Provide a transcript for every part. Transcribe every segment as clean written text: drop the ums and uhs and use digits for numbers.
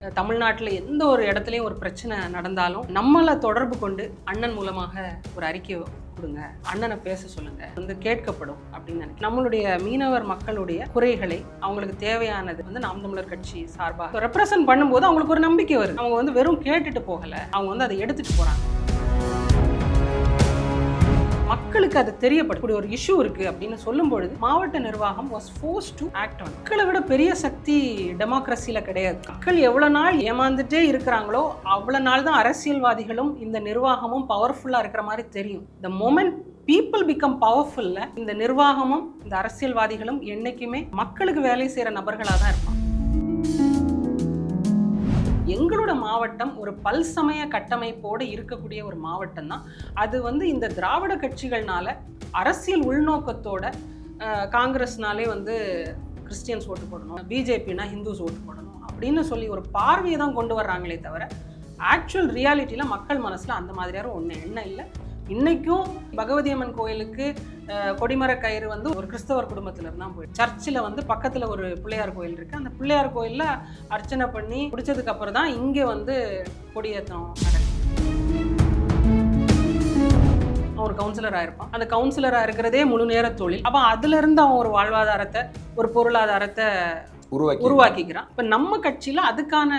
தமிழ்நாட்டில் எந்த ஒரு இடத்துலையும் ஒரு பிரச்சனை நடந்தாலும் நம்மளை தொடர்பு கொண்டு அண்ணன் மூலமாக ஒரு அறிக்கை கொடுங்க, அண்ணனை பேச சொல்லுங்க, வந்து கேட்கப்படும் அப்படின்னு நினைக்கிறேன். நம்மளுடைய மீனவர் மக்களுடைய குறைகளை அவங்களுக்கு தேவையானது வந்து நாம் தமிழர் கட்சி சார்பாக ரெப்ரசன்ட் பண்ணும்போது அவங்களுக்கு ஒரு நம்பிக்கை வருது. அவங்க வந்து வெறும் கேட்டுட்டு போகல, அவங்க வந்து அதை எடுத்துட்டு போறாங்க. மக்களுக்கு அது தெரியப்படக்கூடிய ஒரு இஷ்யூ இருக்கு அப்படின்னு சொல்லும் பொழுது மாவட்ட நிர்வாகம் was forced to act on. மக்களை விட பெரிய சக்தி டெமோக்ரஸில கிடையாது. மக்கள் எவ்வளவு நாள் ஏமாந்துட்டே இருக்கிறாங்களோ அவ்வளவு நாள் தான் அரசியல்வாதிகளும் இந்த நிர்வாகமும் பவர்ஃபுல்லா இருக்கிற மாதிரி தெரியும். த மொமெண்ட் பீப்புள் பிகம் பவர்ஃபுல்ல இந்த நிர்வாகமும் இந்த அரசியல்வாதிகளும் என்னைக்குமே மக்களுக்கு வேலை செய்யற நபர்களா தான் இருப்பாங்க. எங்களோட மாவட்டம் ஒரு பல்சமய கட்டமைப்போடு இருக்கக்கூடிய ஒரு மாவட்டம் தான். அது வந்து இந்த திராவிட கட்சிகள்னால அரசியல் உள்நோக்கத்தோட காங்கிரஸ்னாலே வந்து கிறிஸ்டியன்ஸ் ஓட்டு போடணும், பிஜேபினா ஹிந்துஸ் ஓட்டு போடணும் அப்படின்னு சொல்லி ஒரு பார்வையை தான் கொண்டு வர்றாங்களே தவிர ஆக்சுவல் ரியாலிட்டியில் மக்கள் மனசில் அந்த மாதிரியான ஒன்று என்ன இல்லை. இன்னைக்கும் பகவதி அம்மன் கோயிலுக்கு கொடிமர கயிறு வந்து ஒரு கிறிஸ்தவர் குடும்பத்துல இருந்தான் போய் சர்ச்சில் வந்து பக்கத்துல ஒரு பிள்ளையார் கோயில் இருக்கு. அந்த பிள்ளையார் கோயில்ல அர்ச்சனை பண்ணி முடிச்சதுக்கு அப்புறம் தான் இங்கே வந்து கொடியேற்றம் நடக்கும். அவன் கவுன்சிலராக இருப்பான். அந்த கவுன்சிலராக இருக்கிறதே முழு நேர தொழில். அப்போ அதுல இருந்து அவன் ஒரு வாழ்வாதாரத்தை, ஒரு பொருளாதாரத்தை உருவாக்கிக்கிறான். இப்ப நம்ம கட்சியில அதுக்கான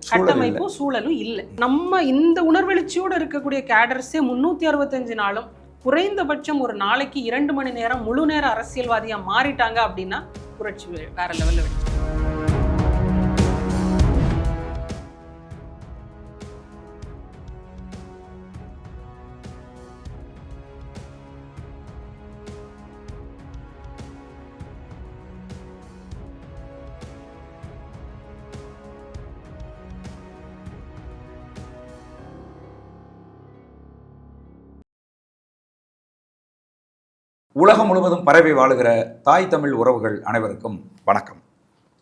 கட்டமைப்பும் சூழலும் இல்லை. நம்ம இந்த உணர்வெழுச்சியோடு இருக்கக்கூடிய கேடர்ஸே 365 நாளும் குறைந்தபட்சம் ஒரு நாளைக்கு 2 மணி நேரம் முழு நேர அரசியல்வாதியா மாறிட்டாங்க அப்படின்னா புரட்சி வேற லெவல்ல வெடிச்சு. உலகம் முழுவதும் பரவி வாழுகிற தாய் தமிழ் உறவுகள் அனைவருக்கும் வணக்கம்.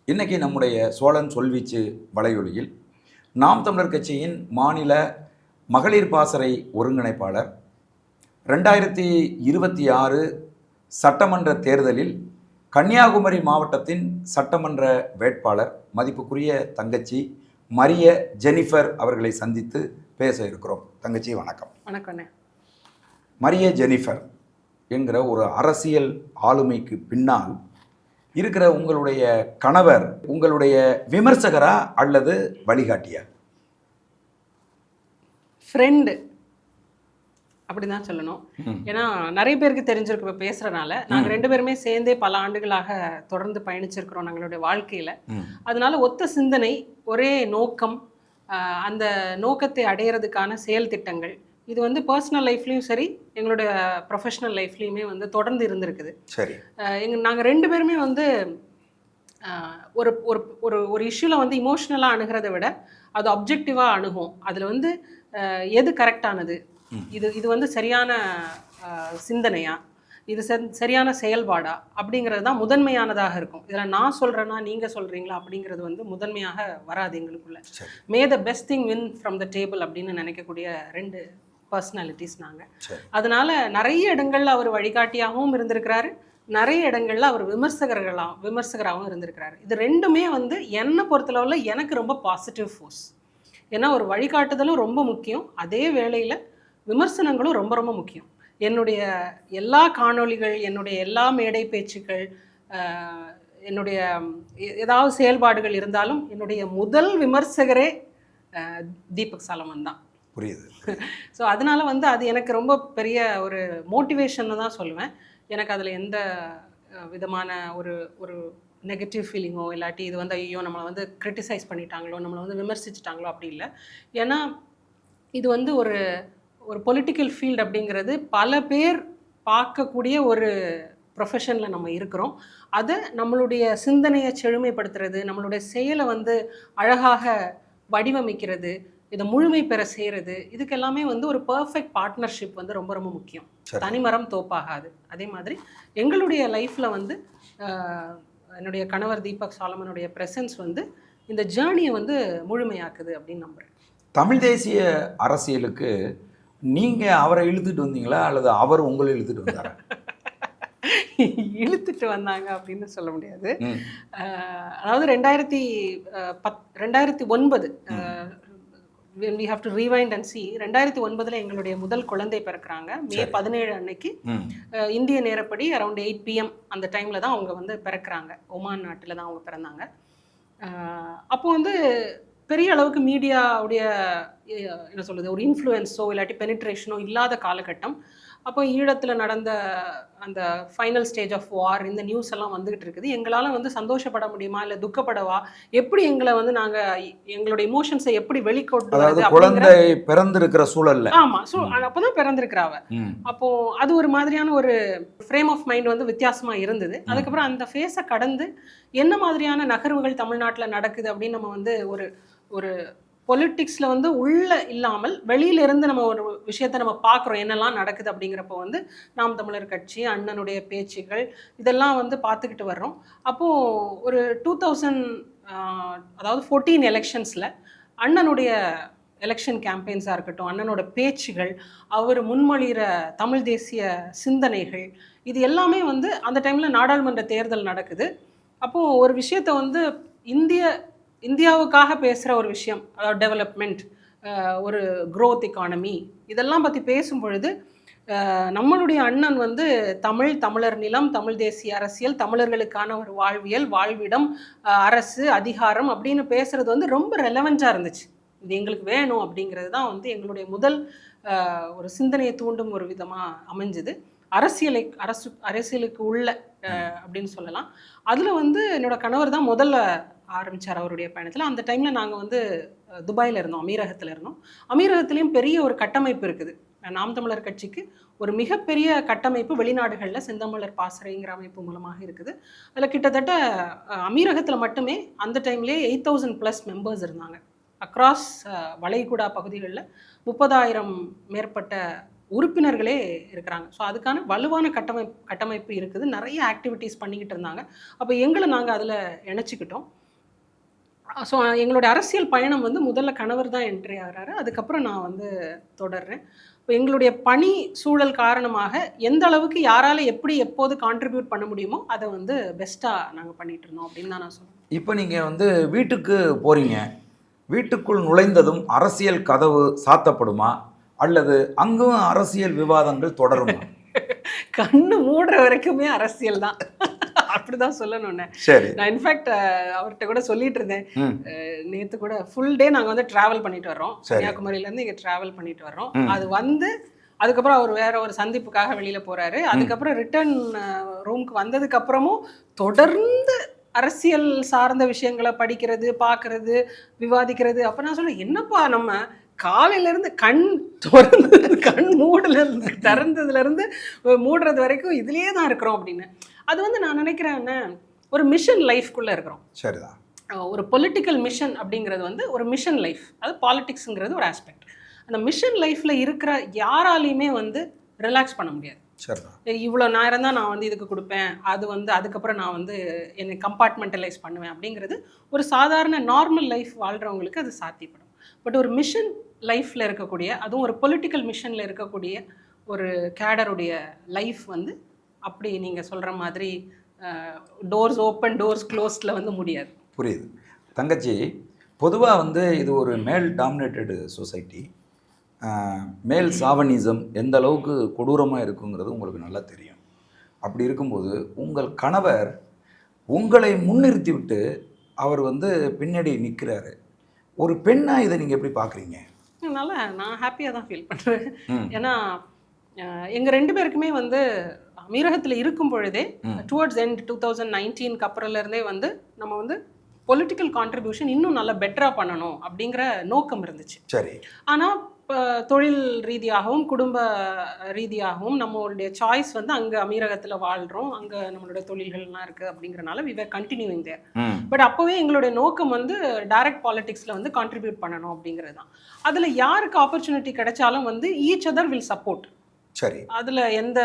இன்றைக்கி நம்முடைய சோழன் சொல்வீச்சு வலையொலியில் நாம் தமிழர் கட்சியின் மாநில மகளிர் பாசறை ஒருங்கிணைப்பாளர் 2026 சட்டமன்ற தேர்தலில் கன்னியாகுமரி மாவட்டத்தின் சட்டமன்ற வேட்பாளர் மதிப்புக்குரிய தங்கச்சி மரிய ஜெனிஃபர் அவர்களை சந்தித்து பேச இருக்கிறோம். தங்கச்சி வணக்கம். வணக்கம். மரிய ஜெனிஃபர் என்கிற ஒரு அரசியல் ஆளுமைக்கு பின்னால் இருக்கிற உங்களுடைய கணவர் உங்களுடைய விமர்சகரா அல்லது வழிகாட்டியா? ஃப்ரெண்டு அப்படிதான் சொல்லணும். ஏன்னா நிறைய பேருக்கு தெரிஞ்சிருக்கு. இப்போ பேசுறதுனால நாங்கள் 2 பேருமே சேர்ந்தே பல ஆண்டுகளாக தொடர்ந்து பயணிச்சிருக்கிறோம் நாங்களுடைய வாழ்க்கையில. அதனால ஒத்த சிந்தனை, ஒரே நோக்கம், அந்த நோக்கத்தை அடையிறதுக்கான செயல் திட்டங்கள் இது வந்து பர்சனல் லைஃப்லையும் சரி, எங்களுடைய ப்ரொஃபஷனல் லைஃப்லையுமே வந்து தொடர்ந்து இருந்திருக்குது. சரி. நாங்கள் 2 பேருமே வந்து ஒரு ஒரு ஒரு இஷ்யூவில் வந்து இமோஷ்னலாக அணுகிறத விட அது அப்ஜெக்டிவாக அணுகும். அதில் வந்து எது கரெக்டானது, இது வந்து சரியான சிந்தனையா, இது சரியான செயல்பாடா அப்படிங்கிறது தான் முதன்மையானதாக இருக்கும். இதில் நான் சொல்கிறேன்னா நீங்கள் சொல்கிறீங்களா அப்படிங்கிறது வந்து முதன்மையாக வராது எங்களுக்குள்ள. May the best thing win from the table அப்படின்னு நினைக்கக்கூடிய 2 பர்சனாலிட்டிஸ் நாங்கள். அதனால நிறைய இடங்கள்ல அவர் வழிகாட்டியாகவும் இருந்திருக்கிறாரு, நிறைய இடங்கள்ல அவர் விமர்சகராகவும் இருந்திருக்கிறாரு. இது 2மே வந்து என்னை பொறுத்தளவில் எனக்கு ரொம்ப பாசிட்டிவ் ஃபோர்ஸ். ஏன்னா ஒரு வழிகாட்டுதலும் ரொம்ப முக்கியம், அதே வேளையில் விமர்சனங்களும் ரொம்ப ரொம்ப முக்கியம். என்னுடைய எல்லா காணொளிகள், என்னுடைய எல்லா மேடை பேச்சுக்கள், என்னுடைய ஏதாவது செயல்பாடுகள் இருந்தாலும் என்னுடைய முதல் விமர்சகரே தீபக் சாலமன் தான். புரியுது. ஸோ அதனால வந்து அது எனக்கு ரொம்ப பெரிய ஒரு மோட்டிவேஷன்னு தான் சொல்லுவேன். எனக்கு அதில் எந்த விதமான ஒரு நெகட்டிவ் ஃபீலிங்கோ இல்லாட்டி இது வந்து ஐயோ நம்மளை வந்து கிரிட்டிசைஸ் பண்ணிட்டாங்களோ, நம்மளை வந்து விமர்சிச்சிட்டாங்களோ அப்படி இல்லை. ஏன்னா இது வந்து ஒரு பொலிட்டிக்கல் ஃபீல்டு அப்படிங்கிறது பல பேர் பார்க்கக்கூடிய ஒரு ப்ரொஃபஷனில் நம்ம இருக்கிறோம். அதை நம்மளுடைய சிந்தனையை செழுமைப்படுத்துறது, நம்மளுடைய செயலை வந்து அழகாக வடிவமைக்கிறது, இதை முழுமை பெற செய்கிறது, இதுக்கு எல்லாமே வந்து ஒரு பர்ஃபெக்ட் பார்ட்னர்ஷிப் வந்து ரொம்ப ரொம்ப முக்கியம். தனிமரம் தோப்பாகாது. அதே மாதிரி எங்களுடைய லைஃப்பில் வந்து என்னுடைய கணவர் தீபக் சாலமனுடைய ப்ரெசன்ஸ் வந்து இந்த ஜேர்னியை வந்து முழுமையாக்குது அப்படின்னு நம்புகிறேன். தமிழ் தேசிய அரசியலுக்கு நீங்கள் அவரை இழுத்துட்டு வந்தீங்களா அல்லது அவர் உங்களை இழுத்துட்டு வந்தாரா? இழுத்துட்டு வந்தாங்க அப்படின்னு சொல்ல முடியாது. அதாவது 2009 when we have to rewind and see 2009 எங்களுடைய முதல் குழந்தை பிறக்கிறாங்க. மே 17 அன்னைக்கு இந்திய நேரப்படி அரௌண்ட் 8 PM அந்த டைம்ல தான் அவங்க வந்து பிறக்கிறாங்க. ஒமான் நாட்டில் தான் அவங்க பிறந்தாங்க. அப்போ வந்து பெரிய அளவுக்கு மீடியாவுடைய என்ன சொல்றது ஒரு இன்ஃப்ளூயன்ஸோ இல்லாட்டி பெனிட்ரேஷனோ இல்லாத காலகட்டம். அப்போ ஈழத்தில் நடந்த அந்த ஃபைனல் ஸ்டேஜ் ஆஃப் வார் இந்த நியூஸ் எல்லாம் வந்துகிட்டு இருக்குது. எங்களால் வந்து சந்தோஷப்பட முடியுமா இல்லை துக்கப்படவா, எப்படி எங்களை வந்து நாங்கள் எங்களோட இமோஷன்ஸை எப்படி வெளிக்கொண்டு குழந்தை பிறந்திருக்கிற சூழல்ல. ஆமாம், ஸோ அப்போதான் பிறந்திருக்கிறாவ. அப்போ அது ஒரு மாதிரியான ஒரு ஃப்ரேம் ஆஃப் மைண்ட் வந்து வித்தியாசமாக இருந்தது. அதுக்கப்புறம் அந்த ஃபேஸை கடந்து என்ன மாதிரியான நகர்வுகள் தமிழ்நாட்டில் நடக்குது அப்படின்னு நம்ம வந்து ஒரு பொலிட்டிக்ஸில் வந்து உள்ள இல்லாமல் வெளியிலிருந்து நம்ம ஒரு விஷயத்தை நம்ம பார்க்குறோம் என்னெல்லாம் நடக்குது அப்படிங்கிறப்போ வந்து நாம் தமிழர் கட்சி அண்ணனுடைய பேச்சுகள் இதெல்லாம் வந்து பார்த்துக்கிட்டு வர்றோம். அப்போது ஒரு 2014 எலெக்ஷன்ஸில் அண்ணனுடைய எலெக்ஷன் கேம்பெயின்ஸாக இருக்கட்டும், அண்ணனோட பேச்சுகள், அவர் முன்மொழிகிற தமிழ் தேசிய சிந்தனைகள், இது எல்லாமே வந்து அந்த டைமில் நாடாளுமன்ற தேர்தல் நடக்குது. அப்போது ஒரு விஷயத்தை வந்து இந்தியாவுக்காக பேசுகிற ஒரு விஷயம், அதாவது டெவலப்மெண்ட், ஒரு க்ரோத் எக்கானமி, இதெல்லாம் பற்றி பேசும் பொழுது நம்மளுடைய அண்ணன் வந்து தமிழர் நிலம், தமிழ் தேசிய அரசியல், தமிழர்களுக்கான ஒரு வாழ்வியல், வாழ்விடம், அரசு, அதிகாரம் அப்படின்னு பேசுகிறது வந்து ரொம்ப ரெலவெண்ட்டாக இருந்துச்சு. இது எங்களுக்கு வேணும் அப்படிங்கிறது தான் வந்து எங்களுடைய முதல் ஒரு சிந்தனையை தூண்டும் ஒரு விதமாக அமைஞ்சுது. அரசியலுக்கு உள்ள அப்படின்னு சொல்லலாம். அதில் வந்து என்னோட கணவர் தான் முதல்ல ஆரம்பித்தார் அவருடைய பயணத்தில். அந்த டைமில் நாங்கள் வந்து துபாயில் இருந்தோம், அமீரகத்தில் இருந்தோம். அமீரகத்துலேயும் பெரிய ஒரு கட்டமைப்பு இருக்குது. நாம் தமிழர் கட்சிக்கு ஒரு மிகப்பெரிய கட்டமைப்பு வெளிநாடுகளில் செந்தமிழர் பாசறைங்கிற அமைப்பு மூலமாக இருக்குது. அதில் கிட்டத்தட்ட அமீரகத்தில் மட்டுமே அந்த டைம்லேயே 8000+ மெம்பர்ஸ் இருந்தாங்க. அக்ராஸ் வளைகுடா பகுதிகளில் 30,000 மேற்பட்ட உறுப்பினர்களே இருக்கிறாங்க. ஸோ அதுக்கான வலுவான கட்டமைப்பு இருக்குது. நிறைய ஆக்டிவிட்டீஸ் பண்ணிக்கிட்டு இருந்தாங்க. அப்போ எங்களை நாங்கள் அதில் இணைச்சிக்கிட்டோம். ஸோ எங்களோட அரசியல் பயணம் வந்து முதல்ல கணவர் தான் என்ட்ரி ஆகிறாரு. அதுக்கப்புறம் நான் வந்து தொடர்றேன். இப்போ எங்களுடைய பணி சூழல் காரணமாக எந்த அளவுக்கு யாரால் எப்படி எப்போது கான்ட்ரிபியூட் பண்ண முடியுமோ அதை வந்து பெஸ்ட்டாக நாங்கள் பண்ணிகிட்டு இருந்தோம் அப்படின்னு தான் நான் சொல்லுவேன். இப்போ நீங்கள் வந்து வீட்டுக்கு போகிறீங்க, வீட்டுக்குள் நுழைந்ததும் அரசியல் கதவு சாத்தப்படுமா அல்லது அங்கும் அரசியல் விவாதங்கள் தொடருமா? கண்ணு மூடுற வரைக்குமே அரசியல் தான், அப்படிதான் சொல்லணும்னு. சரி, நான் இன்ஃபேக்ட் அவர்கிட்ட கூட சொல்லிட்டு இருந்தேன். நேற்று கூட ஃபுல் டே நாங்கள் வந்து ட்ராவல் பண்ணிட்டு வர்றோம், கன்னியாகுமரியிலேருந்து இங்கே ட்ராவல் பண்ணிட்டு வர்றோம். அது வந்து அதுக்கப்புறம் அவர் வேற ஒரு சந்திப்புக்காக வெளியில போறாரு. அதுக்கப்புறம் ரிட்டர்ன் ரூமுக்கு வந்ததுக்கு அப்புறமும் தொடர்ந்து அரசியல் சார்ந்த விஷயங்களை படிக்கிறது, பார்க்கறது, விவாதிக்கிறது. அப்போ நான் சொல்ல, என்னப்பா நம்ம காலையிலேருந்து கண் மூடலேருந்து திறந்ததுலேருந்து மூடுறது வரைக்கும் இதுலேயே தான் இருக்கிறோம் அப்படின்னு. அது வந்து நான் நினைக்கிறேன் ஒரு மிஷன் லைஃப்குள்ளே இருக்கிறோம். சரிதான். ஒரு பொலிட்டிக்கல் மிஷன் அப்படிங்கிறது வந்து ஒரு மிஷன் லைஃப், அது பாலிடிக்ஸுங்கிறது ஒரு ஆஸ்பெக்ட். அந்த மிஷன் லைஃப்பில் இருக்கிற யாராலையுமே வந்து ரிலாக்ஸ் பண்ண முடியாது. இவ்வளோ நேரம் தான் நான் வந்து இதுக்கு கொடுப்பேன், அது வந்து அதுக்கப்புறம் நான் வந்து என்னை கம்பார்ட்மெண்டலைஸ் பண்ணுவேன் அப்படிங்கிறது ஒரு சாதாரண நார்மல் லைஃப் வாழ்கிறவங்களுக்கு அது சாத்தியப்படும். பட் ஒரு மிஷன் லைஃப்பில் இருக்கக்கூடிய, அதுவும் ஒரு பொலிட்டிக்கல் மிஷனில் இருக்கக்கூடிய ஒரு கேடருடைய லைஃப் வந்து அப்படி நீங்கள் சொல்கிற மாதிரி டோர்ஸ் ஓப்பன் டோர்ஸ் க்ளோஸ்டில் வந்து முடியாது. புரியுது தங்கச்சி. பொதுவாக வந்து இது ஒரு மேல் டாமினேட்டடு சொசைட்டி. மேல் சாவனிசம் எந்த அளவுக்கு கொடூரமாக இருக்குங்கிறது உங்களுக்கு நல்லா தெரியும். அப்படி இருக்கும்போது உங்கள் கணவர் உங்களை முன்னிறுத்தி விட்டு அவர் வந்து பின்னாடி நிற்கிறாரு. ஒரு பெண்ணாக இதை நீங்கள் எப்படி பார்க்குறீங்க? அதனால் நான் ஹாப்பியாக தான் ஃபீல் பண்ணுறேன். ஏன்னா எங்கள் 2 பேருக்குமே வந்து அமீரகத்தில் இருக்கும் பொழுதே டுவர்ட்ஸ் எண்ட் 2019 அப்புறம்லேருந்தே வந்து நம்ம வந்து பொலிட்டிக்கல் கான்ட்ரிபியூஷன் இன்னும் நல்லா பெட்டராக பண்ணணும் அப்படிங்கிற நோக்கம் இருந்துச்சு. சரி. ஆனால் தொழில் ரீதியாகவும் குடும்ப ரீதியாகவும் நம்மளுடைய சாய்ஸ் வந்து அங்கே அமீரகத்தில் வாழ்கிறோம், அங்கே நம்மளுடைய தொழில்கள்லாம் இருக்குது அப்படிங்கிறனால we were continuing there. But அப்போவே எங்களுடைய நோக்கம் வந்து டைரக்ட் பாலிடிக்ஸில் வந்து கான்ட்ரிபியூட் பண்ணணும் அப்படிங்கிறது தான். அதில் யாருக்கு ஆப்பர்ச்சுனிட்டி கிடைச்சாலும் வந்து ஈச் அதர் வில் சப்போர்ட். சரி. அதில் எந்த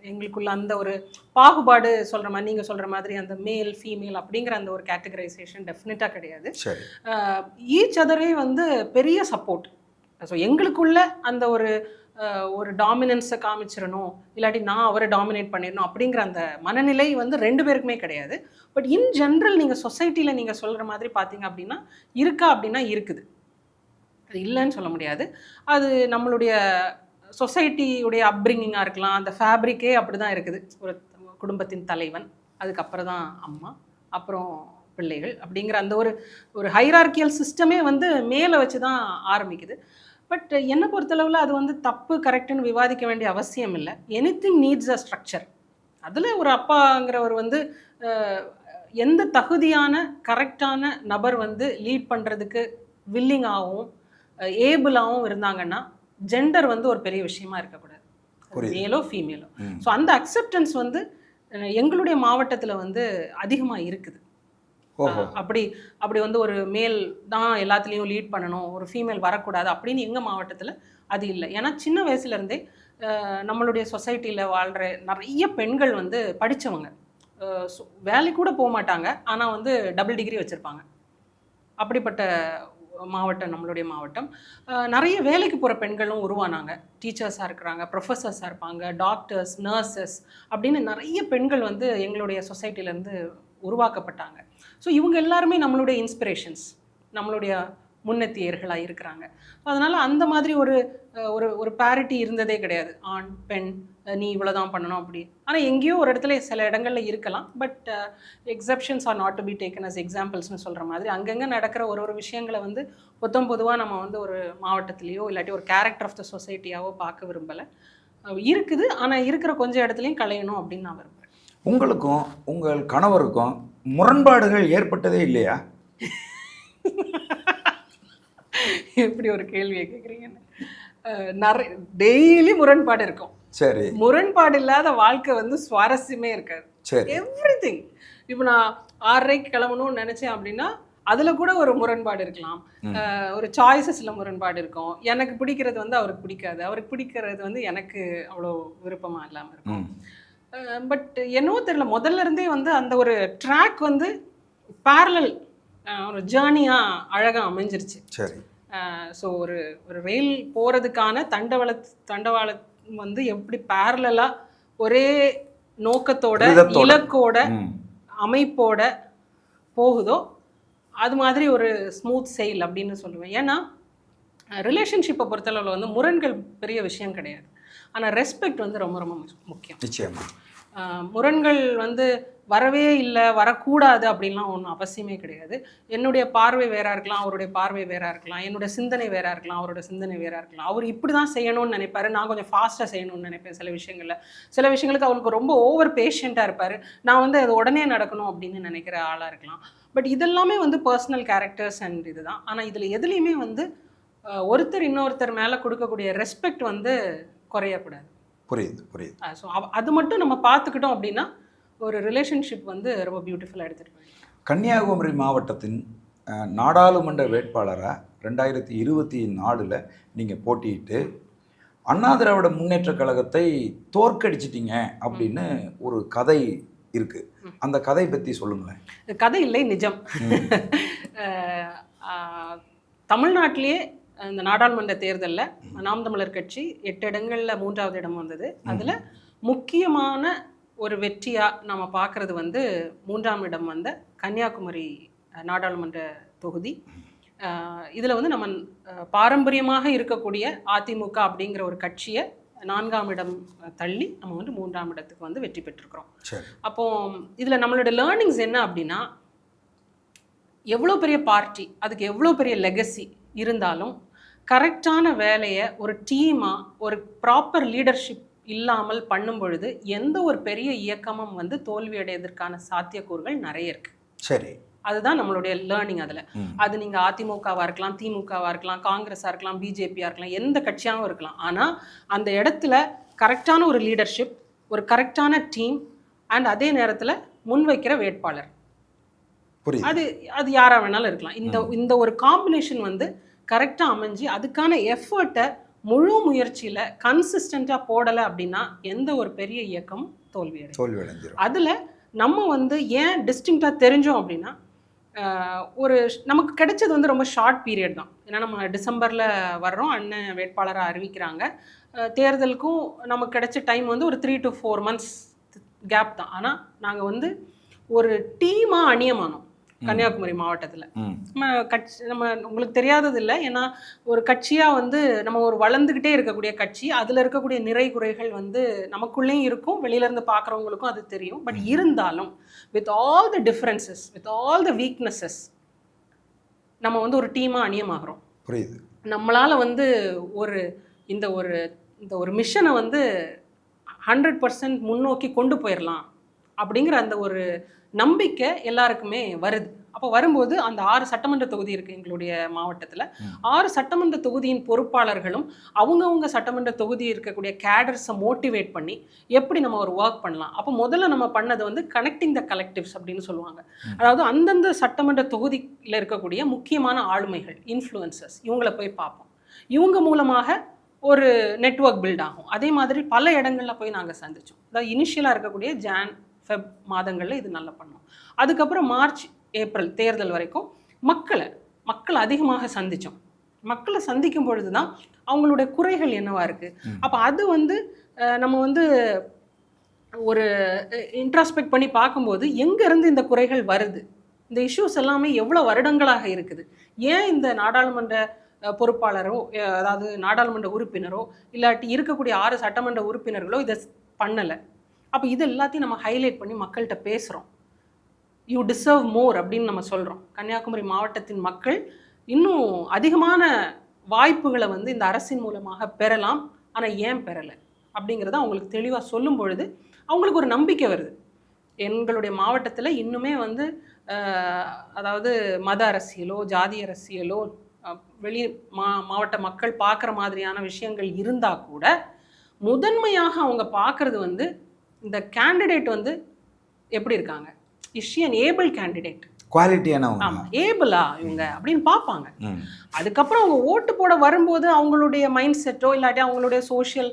எங்களுக்குள்ள அந்த ஒரு பாகுபாடு சொல்கிற மாதிரி நீங்கள் சொல்கிற மாதிரி அந்த மேல் ஃபீமேல் அப்படிங்கிற அந்த ஒரு கேட்டகரைசேஷன் டெஃபினட்டாக கிடையாது. ஈச் அதரே வந்து பெரிய சப்போர்ட். ஸோ எங்களுக்குள்ள அந்த ஒரு ஒரு டாமினன்ஸை காமிச்சிடணும், இல்லாட்டி நான் அவரை டாமினேட் பண்ணிடணும் அப்படிங்கிற அந்த மனநிலை வந்து 2 பேருக்குமே கிடையாது. பட் இன் ஜென்ரல் நீங்கள் சொசைட்டியில் நீங்கள் சொல்கிற மாதிரி பார்த்தீங்க அப்படின்னா இருக்கா அப்படின்னா இருக்குது, அது இல்லைன்னு சொல்ல முடியாது. அது நம்மளுடைய சொசைட்டியுடைய அப்ரிங்கிங்காக இருக்கலாம், அந்த ஃபேப்ரிக்கே அப்படி தான் இருக்குது. ஒரு குடும்பத்தின் தலைவன், அதுக்கப்புறம் தான் அம்மா, அப்புறம் பிள்ளைகள் அப்படிங்கிற அந்த ஒரு ஹைரார்கியல் சிஸ்டமே வந்து மேலே வச்சு தான் ஆரம்பிக்குது. பட் என்னை பொறுத்தளவில் அது வந்து தப்பு கரெக்டுன்னு விவாதிக்க வேண்டிய அவசியம் இல்லை. Anything needs a structure. அதில் ஒரு அப்பாங்கிறவர் வந்து எந்த தகுதியான கரெக்டான நபர் வந்து லீட் பண்ணுறதுக்கு வில்லிங்காகவும் ஏபிளாகவும் இருந்தாங்கன்னா ஜெண்டர் வந்து ஒரு பெரிய விஷயமா இருக்கக்கூடாது, மேலோ ஃபீமேலோ. ஸோ அந்த அக்செப்டன்ஸ் வந்து எங்களுடைய மாவட்டத்தில் வந்து அதிகமாக இருக்குது. அப்படி வந்து ஒரு மேல் தான் எல்லாத்துலேயும் லீட் பண்ணணும், ஒரு ஃபீமேல் வரக்கூடாது அப்படின்னு எங்கள் மாவட்டத்தில் அது இல்லை. ஏன்னா சின்ன வயசுலேருந்தே நம்மளுடைய சொசைட்டியில் வாழ்கிற நிறைய பெண்கள் வந்து படித்தவங்க, வேலைக்கு கூட போக மாட்டாங்க, ஆனால் வந்து டபுள் டிகிரி வச்சுருப்பாங்க. அப்படிப்பட்ட மாவட்டம் நம்மளுடைய மாவட்டம். நிறைய வேலைக்கு போகிற பெண்களும் உருவானாங்க, டீச்சர்ஸாக இருக்கிறாங்க, ப்ரொஃபஸர்ஸாக இருப்பாங்க, டாக்டர்ஸ், நர்சஸ் அப்படின்னு நிறைய பெண்கள் வந்து எங்களுடைய சொசைட்டிலேருந்து உருவாக்கப்பட்டாங்க. ஸோ இவங்க எல்லாருமே நம்மளுடைய இன்ஸ்பிரேஷன்ஸ், நம்மளுடைய முன்னெத்தியர்களாக இருக்கிறாங்க. அதனால் அந்த மாதிரி ஒரு ஒரு ஒரு பேரிட்டி இருந்ததே கிடையாது, ஆண் பெண் நீ இவ்வளோ தான் பண்ணணும் அப்படி. ஆனால் எங்கேயோ ஒரு இடத்துல சில இடங்களில் இருக்கலாம், but exceptions are not to be taken as எக்ஸாம்பிள்ஸ்னு சொல்கிற மாதிரி அங்கங்கே நடக்கிற ஒரு விஷயங்களை வந்து பொதுவாக நம்ம வந்து ஒரு மாவட்டத்துலேயோ இல்லாட்டி ஒரு கேரக்டர் ஆஃப் த சொசைட்டியாவோ பார்க்க விரும்பலை. இருக்குது, ஆனால் இருக்கிற கொஞ்சம் இடத்துலையும் களையணும் அப்படின்னு நான் விரும்புகிறேன். உங்களுக்கும் உங்கள் கணவருக்கும் முரண்பாடுகள் ஏற்பட்டதே இல்லையா? எப்படி ஒரு கேள்வியை கேட்குறீங்கன்னு. நிறைய டெய்லி முரண்பாடு இருக்கும். சரி. முரண்பாடு இல்லாத வாழ்க்கை வந்து சுவாரஸ்யமே இருக்காது. சரி. எவ்ரிதிங். இப்போ நான் 6:30 கிளம்பணும்னு நினைச்சேன் அப்படின்னா அதில் கூட ஒரு முரண்பாடு இருக்கலாம், ஒரு சாய்ஸஸில் முரண்பாடு இருக்கும். எனக்கு பிடிக்கிறது வந்து அவருக்கு பிடிக்காது, அவருக்கு பிடிக்கிறது வந்து எனக்கு அவ்வளோ விருப்பமாக இல்லாமல் இருக்கும். பட் என்னவோ தெரியல, முதல்ல இருந்தே வந்து அந்த ஒரு ட்ராக் வந்து பேரலல் ஒரு ஜேர்னியாக அழகாக அமைஞ்சிருச்சு. சரி. ஸோ ஒரு ரயில் போகிறதுக்கான தண்டவாளம் வந்து எப்படி பேரலாக ஒரே நோக்கத்தோட இலக்கோட அமைப்போட போகுதோ அது மாதிரி ஒரு ஸ்மூத் செயில் அப்படின்னு சொல்லுவேன். ஏன்னா ரிலேஷன்ஷிப்பை பொறுத்தளவில் வந்து முரண்கள் பெரிய விஷயம் கிடையாது, ஆனால் ரெஸ்பெக்ட் வந்து ரொம்ப ரொம்ப முக்கியம். நிச்சயமா. முரண்கள் வந்து வரவே இல்லை, வரக்கூடாது அப்படின்லாம் ஒன்றும் அவசியமே கிடையாது. என்னுடைய பார்வை வேறாக இருக்கலாம், அவருடைய பார்வை வேறாக இருக்கலாம், என்னுடைய சிந்தனை வேறாக இருக்கலாம், அவரோட சிந்தனை வேறாக இருக்கலாம். அவர் இப்படி தான் செய்யணும்னு நினைப்பாரு, நான் கொஞ்சம் ஃபாஸ்ட்டாக செய்யணும்னு நினைப்பேன். சில விஷயங்களுக்கு அவருக்கு ரொம்ப ஓவர் பேஷண்ட்டாக இருப்பார், நான் வந்து அது உடனே நடக்கணும் அப்படின்னு நினைக்கிற ஆளாக இருக்கலாம். பட் இதெல்லாமே வந்து பர்சனல் கேரக்டர்ஸ் அண்ட் இதுதான். ஆனால் இதில் எதுலேயுமே வந்து ஒருத்தர் இன்னொருத்தர் மேலே கொடுக்கக்கூடிய ரெஸ்பெக்ட் வந்து குறையக்கூடாது. புரியுது. ஸோ அது மட்டும் நம்ம பார்த்துக்கிட்டோம் அப்படின்னா ஒரு ரிலேஷன்ஷிப் வந்து ரொம்ப பியூட்டிஃபுல்லாக எடுத்துகிட்டு போயிடும். கன்னியாகுமரி மாவட்டத்தின் நாடாளுமன்ற வேட்பாளராக 2024 நீங்கள் போட்டியிட்டு அண்ணா திராவிட முன்னேற்ற கழகத்தை தோற்கடிச்சிட்டிங்க அப்படின்னு ஒரு கதை இருக்குது. அந்த கதை பற்றி சொல்லுங்களேன். கதை இல்லை, நிஜம். தமிழ்நாட்டிலேயே இந்த நாடாளுமன்ற தேர்தலில் நாம் தமிழர் கட்சி 8 இடங்களில் 3வது இடம் வந்தது. அதில் முக்கியமான ஒரு வெற்றியாக நம்ம பார்க்குறது வந்து 3ஆம் இடம் வந்த கன்னியாகுமரி நாடாளுமன்ற தொகுதி. இதில் வந்து நம்ம பாரம்பரியமாக இருக்கக்கூடிய அதிமுக அப்படிங்கிற ஒரு கட்சியை 4ஆம் இடம் தள்ளி நம்ம வந்து 3ஆம் இடத்துக்கு வந்து வெற்றி பெற்றிருக்கிறோம். அப்போ இதில் நம்மளோட லேர்னிங்ஸ் என்ன அப்படின்னா, எவ்வளோ பெரிய பார்ட்டி, அதுக்கு எவ்வளோ பெரிய லெகசி இருந்தாலும் கரெக்டான வேலையை ஒரு டீமாக ஒரு ப்ராப்பர் லீடர்ஷிப் இல்லாமல் பண்ணும் பொழுது எந்த ஒரு பெரிய இயக்கமும் வந்து தோல்வியடைவதற்கான சாத்தியக்கூறுகள் நிறைய இருக்குது. சரி. அதுதான் நம்மளுடைய லேர்னிங். அதில் அது நீங்கள் அதிமுகவாக இருக்கலாம், திமுகவாக இருக்கலாம், காங்கிரஸாக இருக்கலாம், பிஜேபியாக இருக்கலாம், எந்த கட்சியாகவும் இருக்கலாம். ஆனால் அந்த இடத்துல கரெக்டான ஒரு லீடர்ஷிப், ஒரு கரெக்டான டீம் அண்ட் அதே நேரத்தில் முன்வைக்கிற வேட்பாளர், அது யாராக வேணாலும் இருக்கலாம். இந்த ஒரு காம்பினேஷன் வந்து கரெக்டாக அமைஞ்சு அதுக்கான எஃபர்ட்டை முழு முயற்சியில் கன்சிஸ்டண்ட்டாக போடலை அப்படின்னா எந்த ஒரு பெரிய இயக்கமும் தோல்வியடைஞ்சிடும். அதில் நம்ம வந்து ஏன் டிஸ்டிங்க்டாக தெரிஞ்சோம் அப்படின்னா, ஒரு நமக்கு கிடைச்சது வந்து ரொம்ப ஷார்ட் பீரியட் தான். ஏன்னா நம்ம டிசம்பரில் வர்றோம், அண்ணன் வேட்பாளராக அறிவிக்கிறாங்க. தேர்தலுக்கும் நமக்கு கிடைச்ச டைம் வந்து ஒரு 3 to 4 months கேப் தான். ஆனால் நாங்கள் வந்து ஒரு டீமாக அணியமானோம் கன்னியாகுமரி மாவட்டத்தில். நம்ம உங்களுக்கு தெரியாதது இல்லை, ஏன்னா ஒரு கட்சியாக வந்து நம்ம ஒரு வளர்ந்துக்கிட்டே இருக்கக்கூடிய கட்சி, அதில் இருக்கக்கூடிய நிறை குறைகள் வந்து நமக்குள்ளேயும் இருக்கும், வெளியிலேருந்து பார்க்குறவங்களுக்கும் அது தெரியும். பட் இருந்தாலும் with all the differences, with all the weaknesses, நம்ம வந்து ஒரு டீமாக அணியமாகிறோம். புரியுது. நம்மளால் வந்து இந்த ஒரு மிஷனை வந்து 100% முன்னோக்கி கொண்டு போயிடலாம் அப்படிங்கிற அந்த ஒரு நம்பிக்கை எல்லாருக்குமே வருது. அப்போ வரும்போது அந்த 6 சட்டமன்ற தொகுதி இருக்குது எங்களுடைய மாவட்டத்தில். 6 சட்டமன்ற தொகுதியின் பொறுப்பாளர்களும் அவங்கவுங்க சட்டமன்ற தொகுதி இருக்கக்கூடிய கேடர்ஸை மோட்டிவேட் பண்ணி எப்படி நம்ம ஒரு ஒர்க் பண்ணலாம். அப்போ முதல்ல நம்ம பண்ணது வந்து கனெக்டிங் த கலெக்டிவ்ஸ் அப்படின்னு சொல்லுவாங்க. அதாவது அந்தந்த சட்டமன்ற தொகுதியில் இருக்கக்கூடிய முக்கியமான ஆளுமைகள், இன்ஃப்ளூயன்சர்ஸ், இவங்களை போய் பார்ப்போம். இவங்க மூலமாக ஒரு நெட்வொர்க் பில்ட் ஆகும். அதே மாதிரி பல இடங்களில் போய் நாங்கள் சந்தித்தோம். அதாவது இனிஷியலாக இருக்கக்கூடிய ஜான் ஃபெப் மாதங்களில் இது நல்லா பண்ணோம். அதுக்கப்புறம் மார்ச் ஏப்ரல் தேர்தல் வரைக்கும் மக்களை அதிகமாக சந்தித்தோம். மக்களை சந்திக்கும் பொழுது தான் அவங்களுடைய குறைகள் என்னவா இருக்குது. அப்போ அது வந்து நம்ம வந்து ஒரு இன்ட்ராஸ்பெக்ட் பண்ணி பார்க்கும்போது எங்கேருந்து இந்த குறைகள் வருது, இந்த இஷ்யூஸ் எல்லாமே எவ்வளோ வருடங்களாக இருக்குது, ஏன் இந்த நாடாளுமன்ற பொறுப்பாளரோ, அதாவது நாடாளுமன்ற உறுப்பினரோ, இல்லாட்டி இருக்கக்கூடிய 6 சட்டமன்ற உறுப்பினர்களோ இதை பண்ணலை. அப்போ இது எல்லாத்தையும் நம்ம ஹைலைட் பண்ணி மக்கள்கிட்ட பேசுகிறோம். யூ டிசர்வ் மோர் அப்படின்னு நம்ம சொல்கிறோம். கன்னியாகுமரி மாவட்டத்தின் மக்கள் இன்னும் அதிகமான வாய்ப்புகளை வந்து இந்த அரசின் மூலமாக பெறலாம், ஆனால் ஏன் பெறலை அப்படிங்கிறத அவங்களுக்கு தெளிவாக சொல்லும் பொழுது அவங்களுக்கு ஒரு நம்பிக்கை வருது. எங்களுடைய மாவட்டத்தில் இன்னுமே வந்து அதாவது மத அரசியலோ ஜாதி அரசியலோ வெளி மாவட்ட மக்கள் பார்க்குற மாதிரியான விஷயங்கள் இருந்தால் கூட முதன்மையாக அவங்க பார்க்குறது வந்து இந்த கேண்டிடேட் வந்து எப்படி இருக்காங்க, is she an able candidate, குவாலிட்டியானவங்க, ஆமாம் ஏபிளா இவங்க அப்படின்னு பார்ப்பாங்க. அதுக்கப்புறம் அவங்க ஓட்டு போட வரும்போது அவங்களுடைய மைண்ட் செட்டோ இல்லாட்டி அவங்களுடைய சோஷியல்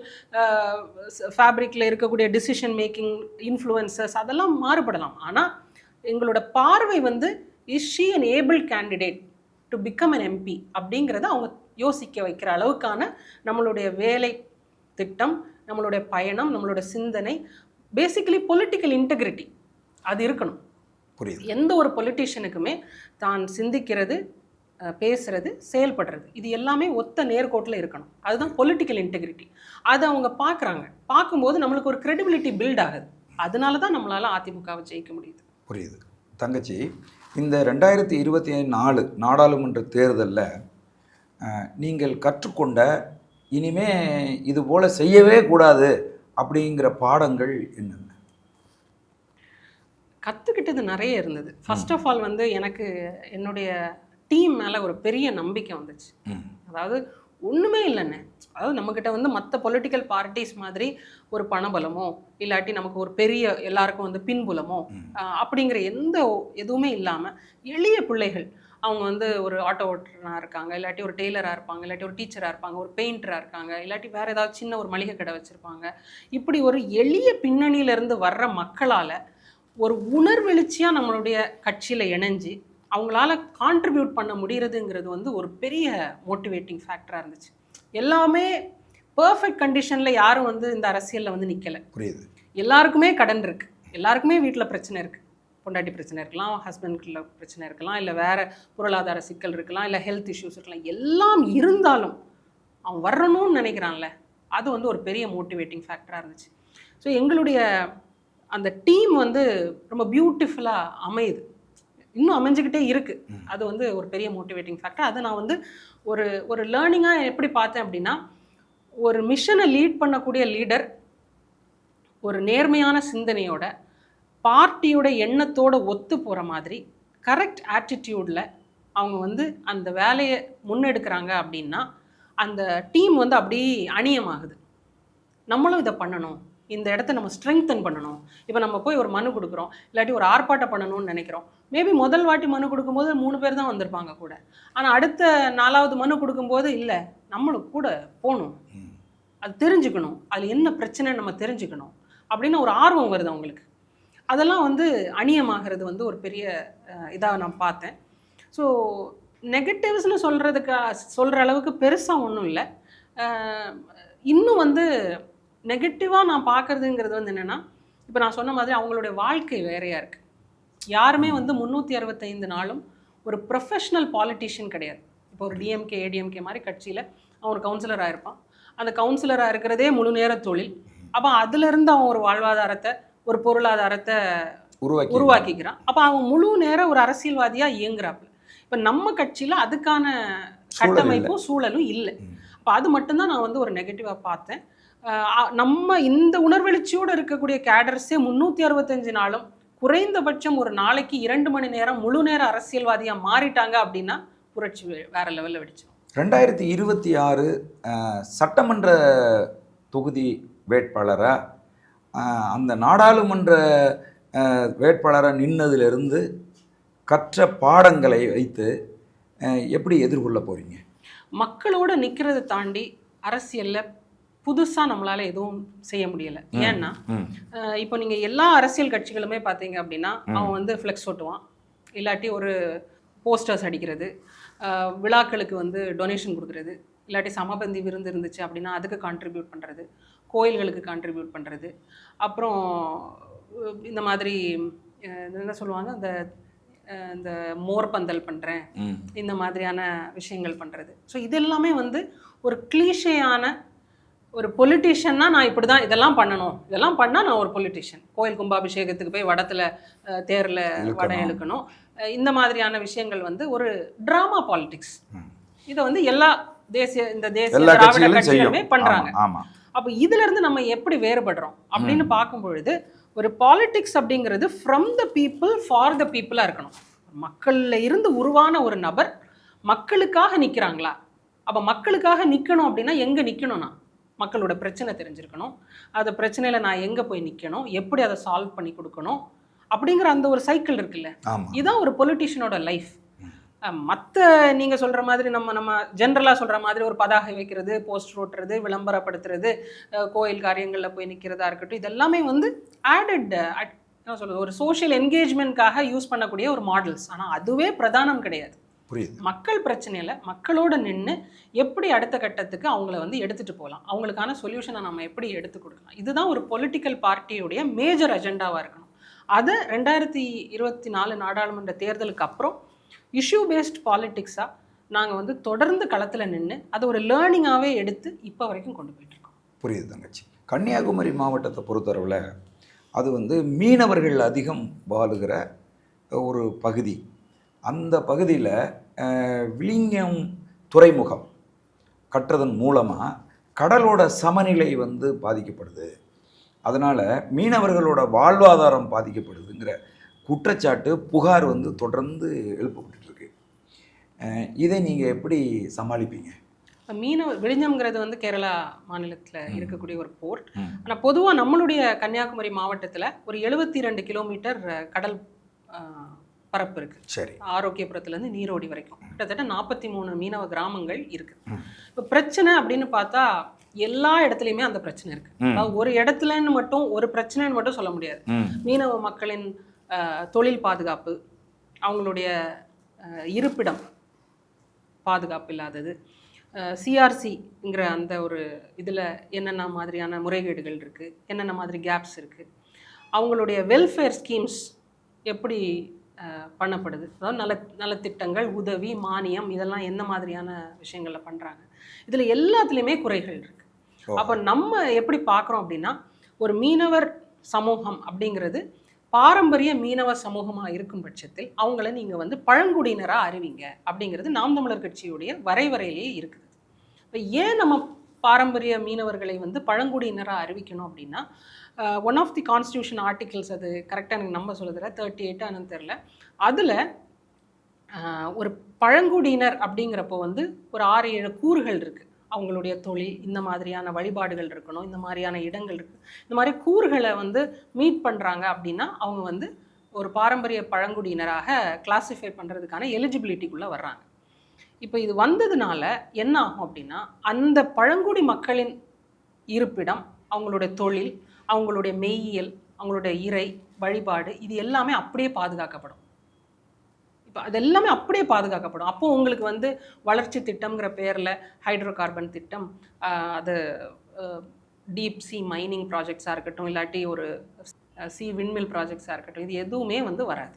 ஃபேப்ரிக்கில் இருக்கக்கூடிய டிசிஷன் மேக்கிங் இன்ஃப்ளூயன்சஸ் அதெல்லாம் மாறுபடலாம். ஆனால் எங்களோட பார்வை வந்து is she an able candidate to become an MP அப்படிங்கிறத அவங்க யோசிக்க வைக்கிற அளவுக்கான நம்மளுடைய வேலை திட்டம், நம்மளுடைய பயணம், நம்மளோட சிந்தனை, பேசிக்கலி பொலிட்டிக்கல் இன்டெகிரிட்டி அது இருக்கணும். புரியுது. எந்த ஒரு பொலிட்டீஷியனுக்குமே தான் சிந்திக்கிறது, பேசுறது, செயல்படுறது இது எல்லாமே ஒத்த நேர்கோட்டில் இருக்கணும். அதுதான் பொலிட்டிக்கல் இன்டெகிரிட்டி. அதை அவங்க பார்க்குறாங்க. பார்க்கும்போது நம்மளுக்கு ஒரு கிரெடிபிலிட்டி பில்ட் ஆகுது. அதனால தான் நம்மளால் அதிமுகவை ஜெயிக்க முடியுது. புரியுது. தங்கச்சி, இந்த 2024 நாடாளுமன்ற தேர்தலில் நீங்கள் கற்றுக்கொண்ட இனிமே இது போல் செய்யவே கூடாது அப்படிங்கிற பாடங்கள் என்னென்ன? கற்றுக்கிட்டது நிறைய இருந்தது. ஃபர்ஸ்ட் ஆஃப் ஆல் வந்து எனக்கு என்னுடைய டீம் மேலே ஒரு பெரிய நம்பிக்கை வந்துச்சு. அதாவது ஒன்றுமே இல்லைண்ணே, அதாவது நம்மக்கிட்ட வந்து மற்ற பொலிட்டிக்கல் பார்ட்டிஸ் மாதிரி ஒரு பணபலமோ இல்லாட்டி நமக்கு ஒரு பெரிய எல்லாருக்கும் வந்து பின்புலமோ அப்படிங்கிற எதுவுமே இல்லாமல் எளிய பிள்ளைகள், அவங்க வந்து ஒரு ஆட்டோ ஓட்டுநராக இருக்காங்க, இல்லாட்டி ஒரு டெய்லராக இருப்பாங்க, இல்லாட்டி ஒரு டீச்சராக இருப்பாங்க, ஒரு பெயிண்டராக இருக்காங்க, இல்லாட்டி வேறு ஏதாவது சின்ன ஒரு மளிகை கடை வச்சுருப்பாங்க. இப்படி ஒரு எளிய பின்னணியிலேருந்து வர்ற மக்களால் ஒரு உணர்வெழுச்சியாக நம்மளுடைய கட்சியில் இணைஞ்சு அவங்களால கான்ட்ரிபியூட் பண்ண முடிகிறதுங்கிறது வந்து ஒரு பெரிய மோட்டிவேட்டிங் ஃபேக்டராக இருந்துச்சு. எல்லாமே பர்ஃபெக்ட் கண்டிஷனில் யாரும் வந்து இந்த அரசியலில் வந்து நிற்கலை. புரியுது. எல்லாருக்குமே கடன் இருக்குது, எல்லாருக்குமே வீட்டில் பிரச்சனை இருக்குது, பொண்டாட்டி பிரச்சனை இருக்கலாம், ஹஸ்பண்ட்குள்ள பிரச்சனை இருக்கலாம், இல்லை வேறு பொருளாதார சிக்கல் இருக்கலாம், இல்லை ஹெல்த் இஷ்யூஸ் இருக்கலாம். எல்லாம் இருந்தாலும் அவன் வரணும்னு நினைக்கிறான்ல, அது வந்து ஒரு பெரிய மோட்டிவேட்டிங் ஃபேக்டராக இருந்துச்சு. ஸோ எங்களுடைய அந்த டீம் வந்து ரொம்ப பியூட்டிஃபுல்லாக அமையுது, இன்னும் அமைஞ்சிக்கிட்டே இருக்குது. அது வந்து ஒரு பெரிய மோட்டிவேட்டிங் ஃபேக்டர். அதை நான் வந்து ஒரு லேர்னிங்காக எப்படி பார்த்தேன் அப்படின்னா, ஒரு மிஷனை லீட் பண்ணக்கூடிய லீடர் ஒரு நேர்மையான சிந்தனையோட பார்ட்டியோட எண்ணத்தோடு ஒத்து போகிற மாதிரி கரெக்ட் ஆட்டிடியூடில் அவங்க வந்து அந்த வேலையை முன்னெடுக்கிறாங்க அப்படின்னா அந்த டீம் வந்து அப்படியே அணியமாகுது. நம்மளும் இதை பண்ணணும், இந்த இடத்த நம்ம ஸ்ட்ரெங்தன் பண்ணணும். இப்போ நம்ம போய் ஒரு மனு கொடுக்குறோம், இல்லாட்டி ஒரு ஆர்ப்பாட்டம் பண்ணணும்னு நினைக்கிறோம். மேபி முதல் வாட்டி மனு கொடுக்கும்போது 3 பேர் தான் வந்திருப்பாங்க கூட. ஆனால் அடுத்த 4வது மனு கொடுக்கும்போது இல்லை, நம்மளும் கூட போகணும், அது தெரிஞ்சுக்கணும், அதில் என்ன பிரச்சனை நம்ம தெரிஞ்சுக்கணும் அப்படின்னு ஒரு ஆர்வம் வருது அவங்களுக்கு. அதெல்லாம் வந்து அணியமாகிறது வந்து ஒரு பெரிய இதாக நான் பார்த்தேன். ஸோ நெகட்டிவ்ஸ்னு சொல்கிற அளவுக்கு பெருசாக ஒன்றும் இல்லை. இன்னும் வந்து நெகட்டிவாக நான் பார்க்குறதுங்கிறது வந்து என்னென்னா, இப்போ நான் சொன்ன மாதிரி அவங்களுடைய வாழ்க்கை வேறையாக இருக்குது. யாருமே வந்து 365 நாளும் ஒரு ப்ரொஃபஷ்னல் பாலிட்டிஷியன் கிடையாது. இப்போ ஒரு டிஎம்கே ஏடிஎம்கே மாதிரி கட்சியில் அவன் ஒரு கவுன்சிலராக இருப்பான். அந்த கவுன்சிலராக இருக்கிறதே முழு நேர தொழில். அப்போ அதுலேருந்து அவன் ஒரு வாழ்வாதாரத்தை, ஒரு பொருளாதாரத்தை உருவாக்கிக்கிறான். அப்போ அவன் முழு நேர ஒரு அரசியல்வாதியாக இயங்குறாப்புல. இப்போ நம்ம கட்சியில் அதுக்கான கட்டமைப்பும் சூழலும் இல்லை. அப்போ அது மட்டும்தான் நான் வந்து ஒரு நெகட்டிவாக பார்த்தேன். நம்ம இந்த உணர்வெழுச்சியோடு இருக்கக்கூடிய கேடர்ஸே 365 நாளும் குறைந்தபட்சம் ஒரு நாளைக்கு 2 மணி நேரம் முழு நேர அரசியல்வாதியாக மாறிட்டாங்க அப்படின்னா புரட்சி வேற லெவலில் வெடிச்சிடும். 2026 சட்டமன்ற தொகுதி வேட்பாளராக அந்த நாடாளுமன்ற வேட்பாளராக நின்னதிலிருந்து கற்ற பாடங்களை வைத்து எப்படி எதிர்கொள்ள போகிறீங்க? மக்களோட நிற்கிறத தாண்டி அரசியலில் புதுசாக நம்மளால் எதுவும் செய்ய முடியலை. ஏன்னா இப்போ நீங்கள் எல்லா அரசியல் கட்சிகளுமே பார்த்தீங்க அப்படின்னா அவன் வந்து ஃப்ளெக்ஸ் ஓட்டுவான், இல்லாட்டி ஒரு போஸ்டர்ஸ் அடிக்கிறது, விழாக்களுக்கு வந்து டொனேஷன் கொடுக்குறது, இல்லாட்டி சமபந்தி விருந்து இருந்துச்சு அப்படின்னா அதுக்கு கான்ட்ரிபியூட் பண்ணுறது, கோயில்களுக்கு கான்ட்ரிபியூட் பண்ணுறது, அப்புறம் இந்த மாதிரி என்ன சொல்லுவாங்க, இந்த மோர் பந்தல் பண்ணுறேன், இந்த மாதிரியான விஷயங்கள் பண்ணுறது. ஸோ இது எல்லாமே வந்து ஒரு கிளீஷேயான ஒரு பொலிட்டிஷியன்னா நான் இப்படி தான் இதெல்லாம் பண்ணணும், இதெல்லாம் பண்ணால் நான் ஒரு பொலிட்டிஷியன். கோயில் கும்பாபிஷேகத்துக்கு போய் வடத்தில் தேரில் வடம் இழுக்கணும், இந்த மாதிரியான விஷயங்கள் வந்து ஒரு ட்ராமா பாலிடிக்ஸ். இதை வந்து எல்லா தேசிய திராவிட கட்சிகளுமே பண்ணுறாங்க. அப்போ இதிலிருந்து நம்ம எப்படி வேறுபடுறோம் அப்படின்னு பார்க்கும் பொழுது ஒரு பாலிடிக்ஸ் அப்படிங்கிறது from the people for the பீப்புளாக இருக்கணும். மக்களில் இருந்து உருவான ஒரு நபர் மக்களுக்காக நிற்கிறாங்களா? அப்போ மக்களுக்காக நிற்கணும் அப்படின்னா எங்கே நிற்கணும்னா மக்களோட பிரச்சனை தெரிஞ்சிருக்கணும், அந்த பிரச்சனையில் நான் எங்கே போய் நிற்கணும், எப்படி அதை சால்வ் பண்ணி கொடுக்கணும் அப்படிங்கிற அந்த ஒரு சைக்கிள் இருக்குல்ல, இதுதான் ஒரு பொலிட்டிஷியனோட லைஃப். மற்ற நீங்கள் சொல்கிற மாதிரி நம்ம ஜென்ரலாக சொல்கிற மாதிரி ஒரு பதாகை வைக்கிறது, போஸ்டர் ஓட்டுறது, விளம்பரப்படுத்துறது, கோயில் காரியங்களில் போய் நிற்கிறதா இருக்கட்டும், இதெல்லாமே வந்து ஆடட் என்ன சொல்கிறது ஒரு சோஷியல் என்கேஜ்மெண்ட்காக யூஸ் பண்ணக்கூடிய ஒரு மாடல்ஸ். ஆனால் அதுவே பிரதானம் கிடையாது. மக்கள் பிரச்சனையில் மக்களோட நின்று எப்படி அடுத்த கட்டத்துக்கு அவங்கள வந்து எடுத்துகிட்டு போகலாம், அவங்களுக்கான சொல்யூஷனை நம்ம எப்படி எடுத்து கொடுக்கலாம், இதுதான் ஒரு பொலிட்டிக்கல் பார்ட்டியுடைய மேஜர் அஜெண்டாவாக இருக்கணும். அதை 2024 நாடாளுமன்ற தேர்தலுக்கு அப்புறம் இஷ்யூ பேஸ்ட் பாலிட்டிக்ஸாக நாங்கள் வந்து தொடர்ந்து களத்தில் நின்று அதை ஒரு லேர்னிங்காகவே எடுத்து இப்போ வரைக்கும் கொண்டு போயிட்டுருக்கோம். புரியுது தங்கச்சி. கன்னியாகுமரி மாவட்டத்தை பொறுத்தளவில் அது வந்து மீனவர்கள் அதிகம் வாழுகிற ஒரு பகுதி. அந்த பகுதியில் விழிஞம் துறைமுகம் கட்டுறதன் மூலமாக கடலோட சமநிலை வந்து பாதிக்கப்படுது, அதனால் மீனவர்களோட வாழ்வாதாரம் பாதிக்கப்படுதுங்கிற குற்றச்சாட்டு புகார் வந்து தொடர்ந்து எழுப்பப்பட்டுருக்கு. இதை நீங்கள் எப்படி சமாளிப்பீங்க? விழிஞம்ங்கிறது வந்து கேரளா மாநிலத்தில் இருக்கக்கூடிய ஒரு போர்ட். ஆனால் பொதுவாக நம்மளுடைய கன்னியாகுமரி மாவட்டத்தில் ஒரு 72 கிலோமீட்டர் கடல் பரப்பு இருக்குது. சரி. ஆரோக்கியபுரத்துலேருந்து நீரோடி வரைக்கும் கிட்டத்தட்ட 43 மீனவ கிராமங்கள் இருக்குது. இப்போ பிரச்சனை அப்படின்னு பார்த்தா எல்லா இடத்துலையுமே அந்த பிரச்சனை இருக்குது. அதாவது ஒரு இடத்துலன்னு மட்டும் ஒரு பிரச்சனைன்னு மட்டும் சொல்ல முடியாது. மீனவ மக்களின் தொழில் பாதுகாப்பு, அவங்களுடைய இருப்பிடம் பாதுகாப்பு இல்லாதது, சிஆர்சிங்கிற அந்த ஒரு இதில் என்னென்ன மாதிரியான முறைகேடுகள் இருக்குது, என்னென்ன மாதிரி கேப்ஸ் இருக்குது, அவங்களுடைய வெல்ஃபேர் ஸ்கீம்ஸ் எப்படி பண்ணப்படுது, அதாவது நலத்திட்டங்கள், உதவி, மானியம், இதெல்லாம் என்ன மாதிரியான விஷயங்களில் பண்ணுறாங்க, இதில் எல்லாத்துலேயுமே குறைகள் இருக்குது. அப்போ நம்ம எப்படி பார்க்குறோம் அப்படின்னா ஒரு மீனவர் சமூகம் அப்படிங்கிறது பாரம்பரிய மீனவ சமூகமாக இருக்கும் பட்சத்தில் அவங்கள நீங்கள் வந்து பழங்குடியினராக அறிவிங்க அப்படிங்கிறது நாம் தமிழர் கட்சியுடைய வரைவரையிலேயே இருக்குது. இப்போ ஏன் நம்ம பாரம்பரிய மீனவர்களை வந்து பழங்குடியினராக அறிவிக்கணும் அப்படின்னா one of the constitution articles, அது கரெக்டாக எனக்கு நம்ப சொல்லுதில்ல, 38 என்னன்னு தெரில, அதில் ஒரு பழங்குடியினர் அப்படிங்கிறப்போ வந்து ஒரு 6-7 கூறுகள் இருக்குது. அவங்களுடைய தொழில், இந்த மாதிரியான வழிபாடுகள் இருக்கணும், இந்த மாதிரியான இடங்கள் இருக்குது, இந்த மாதிரி கூறுகளை வந்து மீட் பண்ணுறாங்க அப்படின்னா அவங்க வந்து ஒரு பாரம்பரிய பழங்குடியினராக கிளாஸிஃபை பண்ணுறதுக்கான எலிஜிபிலிட்டிக்குள்ளே வர்றாங்க. இப்போ இது வந்ததுனால என்ன ஆகும் அப்படின்னா அந்த பழங்குடி மக்களின் இருப்பிடம், அவங்களுடைய தொழில், அவங்களுடைய மெய்யியல், அவங்களுடைய இறை வழிபாடு, இது எல்லாமே அப்படியே பாதுகாக்கப்படும். இப்போ அது எல்லாமே அப்படியே பாதுகாக்கப்படும். அப்போது உங்களுக்கு வந்து வளர்ச்சி திட்டம்ங்கிற பேரில் ஹைட்ரோ கார்பன் திட்டம், அது டீப் சி மைனிங் ப்ராஜெக்ட்ஸாக இருக்கட்டும், இல்லாட்டி ஒரு சி விண்மில் ப்ராஜெக்ட்ஸாக இருக்கட்டும், இது எதுவுமே வந்து வராது.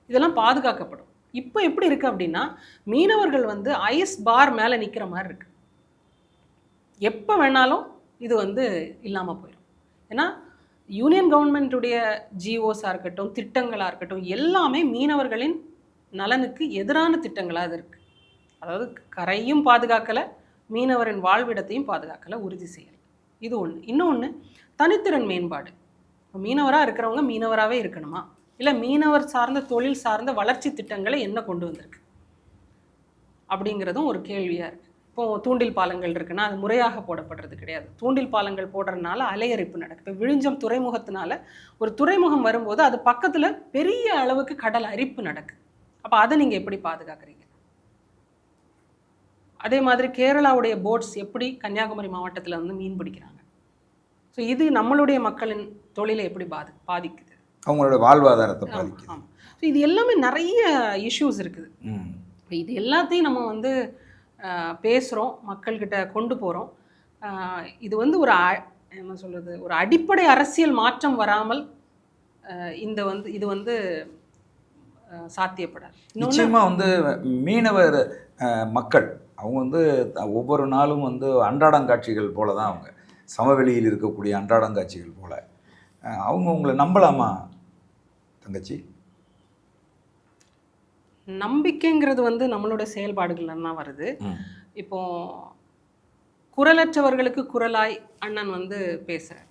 இதெல்லாம் பாதுகாக்கப்படும். இப்போ எப்படி இருக்குது அப்படின்னா, மீனவர்கள் வந்து ஐஸ் பார் மேலே நிற்கிற மாதிரி இருக்கு. எப்போ வேணாலும் இது வந்து இல்லாமல் போயிடும். ஏன்னா யூனியன் கவர்மெண்ட்டுடைய ஜிஓஸாக இருக்கட்டும், திட்டங்களாக இருக்கட்டும், எல்லாமே மீனவர்களின் நலனுக்கு எதிரான திட்டங்களாக அது இருக்குது. அதாவது கரையும் பாதுகாக்கலை, மீனவரின் வாழ்விடத்தையும் பாதுகாக்கலை, உறுதி செய்யலை. இது ஒன்று. இன்னொன்று, தனித்திறன் மேம்பாடு. மீனவராக இருக்கிறவங்க மீனவராகவே இருக்கணுமா, இல்லை மீனவர் சார்ந்த தொழில் சார்ந்த வளர்ச்சி திட்டங்களை என்ன கொண்டு வந்திருக்கு அப்படிங்கிறதும் ஒரு கேள்வியாக இருக்குது. இப்போது தூண்டில் பாலங்கள் இருக்குன்னா அது முறையாக போடப்படுறது கிடையாது. தூண்டில் பாலங்கள் போடுறதுனால அலையரிப்பு நடக்குது. இப்போ விழிஞ்சம் துறைமுகத்தினால ஒரு துறைமுகம் வரும்போது அது பக்கத்தில் பெரிய அளவுக்கு கடல் அரிப்பு நடக்குது. அப்போ அதை நீங்கள் எப்படி பாதுகாக்கிறீங்க? அதே மாதிரி கேரளாவுடைய போட்ஸ் எப்படி கன்னியாகுமரி மாவட்டத்தில் வந்து மீன் பிடிக்கிறாங்க. ஸோ இது நம்மளுடைய மக்களின் தொழிலை எப்படி பாதிக்குது, அவங்களோட வாழ்வாதாரத்தை பாதிக்குது. ஆமாம். ஸோ இது எல்லாமே நிறைய இஷ்யூஸ் இருக்குது. இது எல்லாத்தையும் நம்ம வந்து பேசுகிறோம், மக்கள்கிட்ட கொண்டு போகிறோம். இது வந்து ஒரு என்ன சொல்கிறது, ஒரு அடிப்படை அரசியல் மாற்றம் வராமல் இது வந்து சாத்தியப்படாது. நிச்சயமாக வந்து மீனவர் மக்கள் அவங்க வந்து ஒவ்வொரு நாளும் வந்து அன்றாடங்காட்சிகள் போல தான், அவங்க சமவெளியில் இருக்கக்கூடிய அன்றாடங்காட்சிகள் போல. அவங்க உங்களை நம்பலாமா தங்கச்சி? நம்பிக்கைங்கிறது வந்து நம்மளோட செயல்பாடுகள்ல தான் வருது. இப்போ குரலற்றவர்களுக்கு குரலாய் அண்ணன் வந்து பேசுகிறார்,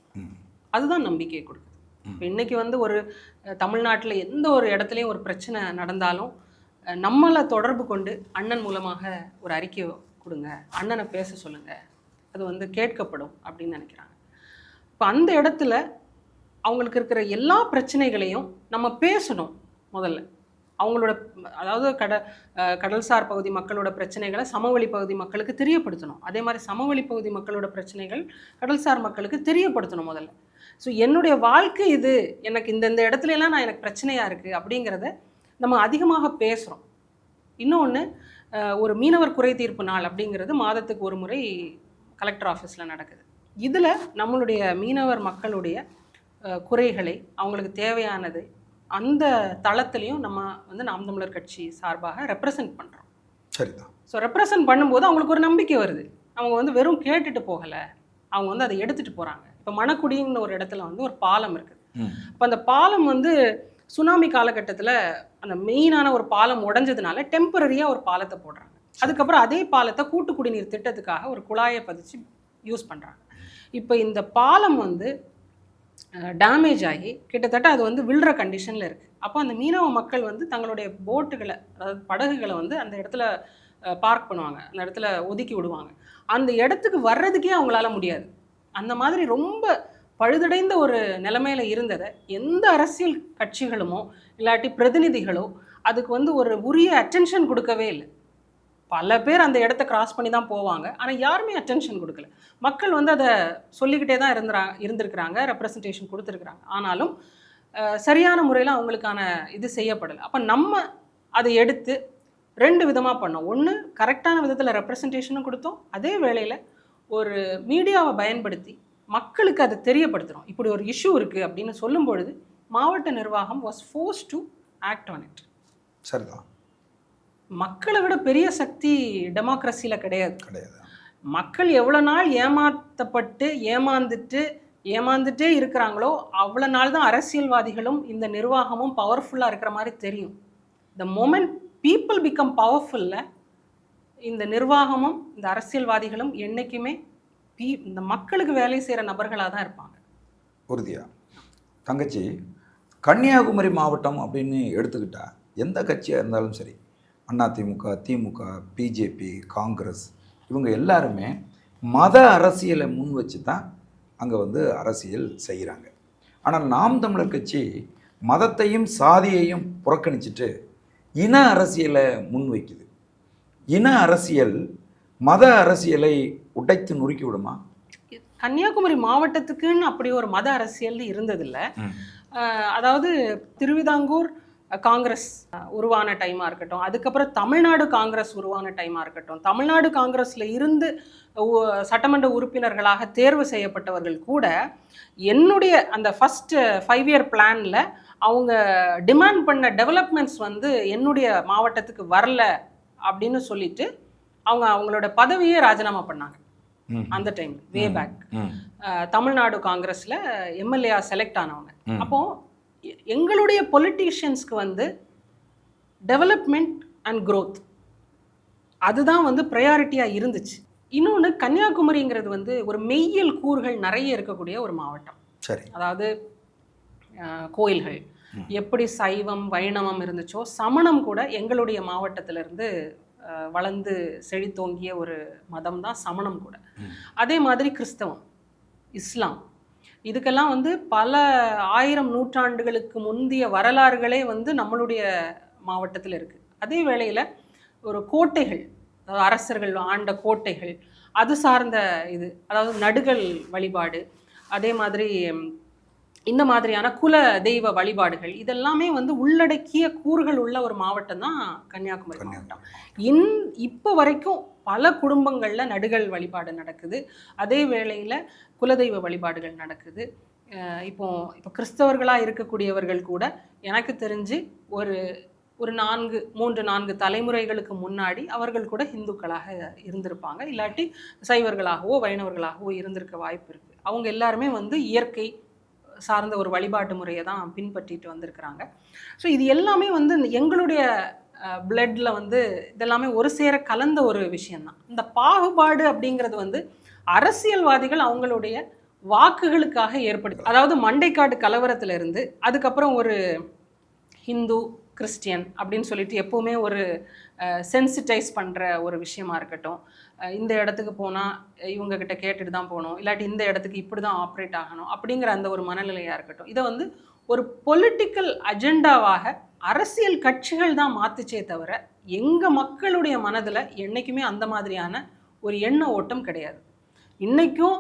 அதுதான் நம்பிக்கையை கொடுக்குது. இப்போ இன்னைக்கு வந்து ஒரு தமிழ்நாட்டில் எந்த ஒரு இடத்துலையும் ஒரு பிரச்சனை நடந்தாலும் நம்மளை தொடர்பு கொண்டு அண்ணன் மூலமாக ஒரு அறிக்கை கொடுங்க, அண்ணனை பேச சொல்லுங்கள், அது வந்து கேட்கப்படும் அப்படின்னு நினைக்கிறாங்க. இப்போ அந்த இடத்துல அவங்களுக்கு இருக்கிற எல்லா பிரச்சனைகளையும் நம்ம பேசணும். முதல்ல அவங்களோட, அதாவது கடல்சார் பகுதி மக்களோட பிரச்சனைகளை சமவெளி பகுதி மக்களுக்கு தெரியப்படுத்தணும். அதே மாதிரி சமவெளி பகுதி மக்களோட பிரச்சனைகள் கடல்சார் மக்களுக்கு தெரியப்படுத்தணும் முதல்ல. ஸோ என்னுடைய வாழ்க்கை இது, எனக்கு இந்த இடத்துல எல்லாம் எனக்கு பிரச்சனையாக இருக்குது அப்படிங்கிறத நம்ம அதிகமாக பேசுகிறோம். இன்னொன்று, ஒரு மீனவர் குறை தீர்ப்பு நாள் அப்படிங்கிறது மாதத்துக்கு ஒரு முறை கலெக்டர் ஆஃபீஸில் நடக்குது. இதில் நம்மளுடைய மீனவர் மக்களுடைய குறைகளை, அவங்களுக்கு தேவையானது அந்த தளத்துலையும் நம்ம வந்து நாம் தமிழர் கட்சி சார்பாக ரெப்ரசன்ட் பண்ணுறோம். சரிதான். ஸோ ரெப்ரசன்ட் பண்ணும்போது அவங்களுக்கு ஒரு நம்பிக்கை வருது. அவங்க வந்து வெறும் கேட்டுட்டு போகலை, அவங்க வந்து அதை எடுத்துகிட்டு போகிறாங்க. இப்போ மணக்குடிங்கிற ஒரு இடத்துல வந்து ஒரு பாலம் இருக்குது. இப்போ அந்த பாலம் வந்து சுனாமி காலகட்டத்தில் அந்த மெயினான ஒரு பாலம் உடஞ்சதுனால டெம்பரரியாக ஒரு பாலத்தை போடுறாங்க. அதுக்கப்புறம் அதே பாலத்தை கூட்டு குடிநீர் திட்டத்துக்காக ஒரு குழாயை பதிச்சு யூஸ் பண்ணுறாங்க. இப்போ இந்த பாலம் வந்து டேமேஜ் ஆகி கிட்டத்தட்ட அது வந்து விழுற கண்டிஷனில் இருக்குது. அப்போ அந்த மீனவ மக்கள் வந்து தங்களுடைய போட்டுகளை, அதாவது படகுகளை வந்து அந்த இடத்துல பார்க் பண்ணுவாங்க, அந்த இடத்துல ஒதுக்கி விடுவாங்க. அந்த இடத்துக்கு வர்றதுக்கே அவங்களால முடியாது. அந்த மாதிரி ரொம்ப பழுதடைந்த ஒரு நிலைமையில இருந்ததை எந்த அரசியல் கட்சிகளுமோ இல்லாட்டி பிரதிநிதிகளோ அதுக்கு வந்து ஒரு உரிய அட்டென்ஷன் கொடுக்கவே இல்லை. பல பேர் அந்த இடத்த கிராஸ் பண்ணி தான் போவாங்க, ஆனால் யாருமே அட்டென்ஷன் கொடுக்கல. மக்கள் வந்து அதை சொல்லிக்கிட்டே தான் இருந்திருக்கிறாங்க, ரெப்ரசன்டேஷன் கொடுத்துருக்குறாங்க. ஆனாலும் சரியான முறையில் அவங்களுக்கான இது செய்யப்படலை. அப்போ நம்ம அதை எடுத்து ரெண்டு விதமாக பண்ணோம். ஒன்று, கரெக்டான விதத்தில் ரெப்ரசன்டேஷனும் கொடுத்தோம், அதே வேளையில் ஒரு மீடியாவை பயன்படுத்தி மக்களுக்கு அதை தெரியப்படுத்துகிறோம். இப்படி ஒரு இஷ்யூ இருக்குது அப்படின்னு சொல்லும் பொழுது மாவட்ட நிர்வாகம் was force to act on it. சரிதான். மக்களை விட பெரிய சக்தி டெமோக்ரஸியில் கிடையாது. மக்கள் எவ்வளோ நாள் ஏமாற்றப்பட்டு ஏமாந்துட்டே இருக்கிறாங்களோ அவ்வளோ நாள் தான் அரசியல்வாதிகளும் இந்த நிர்வாகமும் பவர்ஃபுல்லாக இருக்கிற மாதிரி தெரியும். த மொமெண்ட் பீப்புள் பிகம் பவர்ஃபுல்ல இந்த நிர்வாகமும் இந்த அரசியல்வாதிகளும் என்றைக்குமே இந்த மக்களுக்கு வேலை செய்கிற நபர்களாக தான் இருப்பாங்க. உறுதியா. தங்கச்சி, கன்னியாகுமரி மாவட்டம் அப்படின்னு எடுத்துக்கிட்டா எந்த கட்சியாக இருந்தாலும் சரி, அதிமுக, திமுக, பிஜேபி, காங்கிரஸ், இவங்க எல்லாருமே மத அரசியலை முன் வச்சு தான் அங்கே வந்து அரசியல் செய்கிறாங்க. ஆனால் நாம் தமிழர் கட்சி மதத்தையும் சாதியையும் புறக்கணிச்சிட்டு இன அரசியலை முன்வைக்குது. இன அரசியல் மத அரசியலை உடைத்து நுறுக்கி விடுமா? கன்னியாகுமரி மாவட்டத்துக்குன்னு அப்படி ஒரு மத அரசியல் இருந்ததில்லை. அதாவது திருவிதாங்கூர் காங்கிரஸ் உருவான டைமாக இருக்கட்டும், அதுக்கப்புறம் தமிழ்நாடு காங்கிரஸ் உருவான டைமாக இருக்கட்டும், தமிழ்நாடு காங்கிரஸில் இருந்து சட்டமன்ற உறுப்பினர்களாக தேர்வு செய்யப்பட்டவர்கள் கூட என்னுடைய அந்த ஃபஸ்ட் 5-year பிளானில் அவங்க டிமாண்ட் பண்ண டெவலப்மெண்ட்ஸ் வந்து என்னுடைய மாவட்டத்துக்கு வரல அப்படின்னு சொல்லிட்டு அவங்களோட பதவியே ராஜினாமா பண்ணாங்க. அந்த டைம் வே பேக் தமிழ்நாடு காங்கிரஸில் எம்எல்ஏ செலக்ட் ஆனவங்க. அப்போ எங்களுடைய பொலிட்டீஷியன்ஸ்க்கு வந்து டெவலப்மெண்ட் அண்ட் க்ரோத் அதுதான் வந்து ப்ரையாரிட்டியாக இருந்துச்சு. இன்னொன்று, கன்னியாகுமரிங்கிறது வந்து ஒரு மெய்யியல் கூறுகள் நிறைய இருக்கக்கூடிய ஒரு மாவட்டம். சரி, அதாவது கோயில்கள் எப்படி சைவம் வைணவம் இருந்துச்சோ சமணம் கூட எங்களுடைய மாவட்டத்திலிருந்து வளர்ந்து செழித்தோங்கிய ஒரு மதம் தான் சமணம் கூட. அதே மாதிரி கிறிஸ்தவம், இஸ்லாம், இதுக்கெல்லாம் வந்து பல 1000 நூற்றாண்டுகளுக்கு முந்தைய வரலாறுகளே வந்து நம்மளுடைய மாவட்டத்தில் இருக்குது. அதே வேளையில் ஒரு கோட்டைகள், அரசர்கள் ஆண்ட கோட்டைகள், அது சார்ந்த இது, அதாவது நடுகள் வழிபாடு, அதே மாதிரி இந்த மாதிரியான குல தெய்வ வழிபாடுகள், இதெல்லாமே வந்து உள்ளடக்கிய கூறுகள் உள்ள ஒரு மாவட்டம் தான் கன்னியாகுமரி மாவட்டம். இப்போ வரைக்கும் பல குடும்பங்களில் நடுகள் வழிபாடு நடக்குது. அதே வேளையில் குலதெய்வ வழிபாடுகள் நடக்குது. இப்போ கிறிஸ்தவர்களாக இருக்கக்கூடியவர்கள் கூட எனக்கு தெரிஞ்சு ஒரு 3-4 தலைமுறைகளுக்கு முன்னாடி அவர்கள் கூட இந்துக்களாக இருந்திருப்பாங்க, இல்லாட்டி சைவர்களாகவோ வைணவர்களாகவோ இருந்திருக்க வாய்ப்பு இருக்குது. அவங்க எல்லாருமே வந்து இயற்கை சார்ந்த ஒரு வழிபாட்டு முறையை தான் பின்பற்றிட்டு வந்திருக்கிறாங்க. ஸோ இது எல்லாமே வந்து எங்களுடைய பிளட்டில் வந்து இதெல்லாமே ஒரு சேர கலந்த ஒரு விஷயந்தான். இந்த பாகுபாடு அப்படிங்கிறது வந்து அரசியல்வாதிகள் அவங்களுடைய வாக்குகளுக்காக ஏற்படுத்தி, அதாவது மண்டைக்காடு கலவரத்திலிருந்து அதுக்கப்புறம் ஒரு ஹிந்து கிறிஸ்டியன் அப்படின்னு சொல்லிட்டு எப்போவுமே ஒரு சென்சிட்டைஸ் பண்ணுற ஒரு விஷயமா இருக்கட்டும், இந்த இடத்துக்கு போனால் இவங்கக்கிட்ட கேட்டுட்டு தான் போகணும், இல்லாட்டி இந்த இடத்துக்கு இப்படி தான் ஆப்ரேட் ஆகணும் அப்படிங்கிற அந்த ஒரு மனநிலையாக இருக்கட்டும், இதை வந்து ஒரு பொலிட்டிக்கல் அஜெண்டாவாக அரசியல் கட்சிகள் தான் மாற்றுச்சே தவிர எங்கள் மக்களுடைய மனதில் என்றைக்குமே அந்த மாதிரியான ஒரு எண்ண ஓட்டம் கிடையாது. இன்றைக்கும்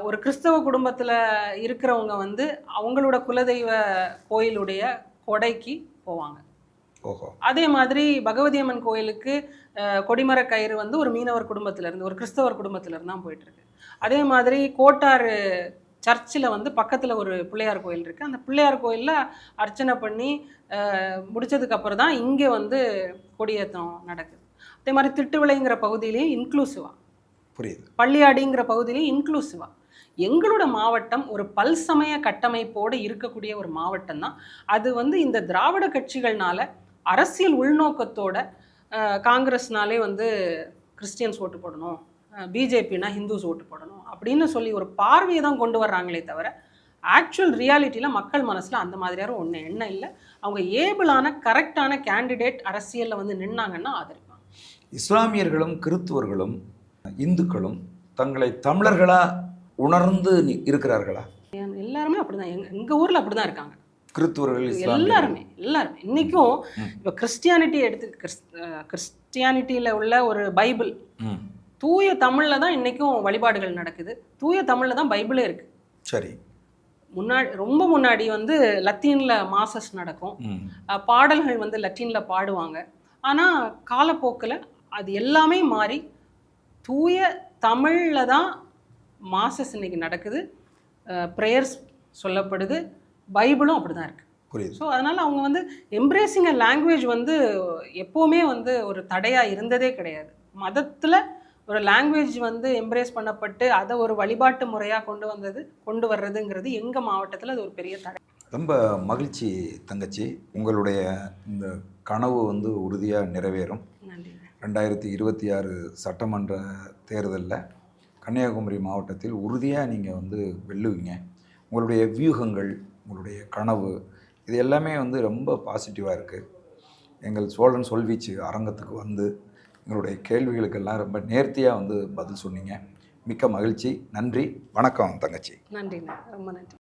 ஒரு கிறிஸ்தவ குடும்பத்தில் இருக்கிறவங்க வந்து அவங்களோட குலதெய்வ கோயிலுடைய கொடைக்கு போவாங்க. அதே மாதிரி பகவதி அம்மன் கோயிலுக்கு கொடிமர கயிறு வந்து ஒரு மீனவர் குடும்பத்திலேருந்து, ஒரு கிறிஸ்தவர் குடும்பத்திலேருந்து தான் போயிட்டுருக்கு. அதே மாதிரி கோட்டாறு சர்ச்சில் வந்து பக்கத்தில் ஒரு பிள்ளையார் கோயில் இருக்குது. அந்த பிள்ளையார் கோயிலில் அர்ச்சனை பண்ணி முடித்ததுக்கப்புறம் தான் இங்கே வந்து கொடியேற்றம் நடக்குது. அதே மாதிரி திட்டுவிளைங்கிற பகுதியிலையும் இன்க்ளூசிவாக, புரியுது, பள்ளியாடிங்கிற பகுதியிலையும் இன்க்ளூசிவாக எங்களோட மாவட்டம் ஒரு பல்சமய கட்டமைப்போடு இருக்கக்கூடிய ஒரு மாவட்டம் தான். அது வந்து இந்த திராவிட கட்சிகள்னால அரசியல் உள்நோக்கத்தோட காங்கிரஸ்னாலே வந்து கிறிஸ்டியன்ஸ் ஓட்டு போடணும், பிஜேபினா ஹிந்துஸ் ஓட்டு போடணும் அப்படின்னு சொல்லி ஒரு பார்வையை தான் கொண்டு வர்றாங்களே தவிர ஆக்சுவல் ரியாலிட்டியில் மக்கள் மனசில் அந்த மாதிரியான ஒன்று எண்ணம் இல்லை. அவங்க ஏபிளான கரெக்டான கேண்டிடேட் அரசியலில் வந்து நின்னாங்கன்னா ஆதரிப்பாங்க. இஸ்லாமியர்களும் கிறிஸ்துவர்களும் இந்துக்களும் தங்களை தமிழர்களாக உணர்ந்து இருக்கிறார்களா? எல்லாருமே அப்படிதான், எங்கள் ஊரில் அப்படி தான் இருக்காங்க. கிறிஸ்துவர்கள் எல்லாருமே இன்னைக்கும் இப்போ கிறிஸ்டியானிட்டி கிறிஸ்டியானிட்டியில் உள்ள ஒரு பைபிள் தூய தமிழில் தான் இன்றைக்கும் வழிபாடுகள் நடக்குது. தூய தமிழில் தான் பைபிளே இருக்குது. சரி, ரொம்ப முன்னாடி வந்து லத்தீனில் மாசஸ் நடக்கும், பாடல்கள் வந்து லத்தீனில் பாடுவாங்க. ஆனால் காலப்போக்கில் அது எல்லாமே மாறி தூய தமிழில் தான் மாசஸ் இன்னைக்கு நடக்குது, ப்ரேயர்ஸ் சொல்லப்படுது, பைபிளும் அப்படி தான் இருக்குது. புரியுது. ஸோ அதனால் அவங்க வந்து எம்ப்ரேசிங் அ லாங்குவேஜ் வந்து எப்போவுமே வந்து ஒரு தடையாக இருந்ததே கிடையாது. மதத்தில் ஒரு லாங்குவேஜ் வந்து எம்ப்ரேஸ் பண்ணப்பட்டு அதை ஒரு வழிபாட்டு முறையாக கொண்டு வர்றதுங்கிறது எங்கள் மாவட்டத்தில் அது ஒரு பெரிய தடை. ரொம்ப மகிழ்ச்சி தங்கச்சி, உங்களுடைய இந்த கனவு வந்து உறுதியாக நிறைவேறும். 2026 சட்டமன்ற தேர்தலில் கன்னியாகுமரி மாவட்டத்தில் உறுதியாக நீங்கள் வந்து வெல்லுவீங்க. உங்களுடைய வியூகங்கள், உங்களுடைய கனவு, இது எல்லாமே வந்து ரொம்ப பாசிட்டிவாக இருக்குது. எங்கள் சோழன் சொல்வீச்சு அரங்கத்துக்கு வந்து எங்களுடைய கேள்விகளுக்கெல்லாம் ரொம்ப நேர்த்தியாக வந்து பதில் சொன்னீங்க. மிக்க மகிழ்ச்சி. நன்றி. வணக்கம் தங்கச்சி. நன்றி, ரொம்ப நன்றி.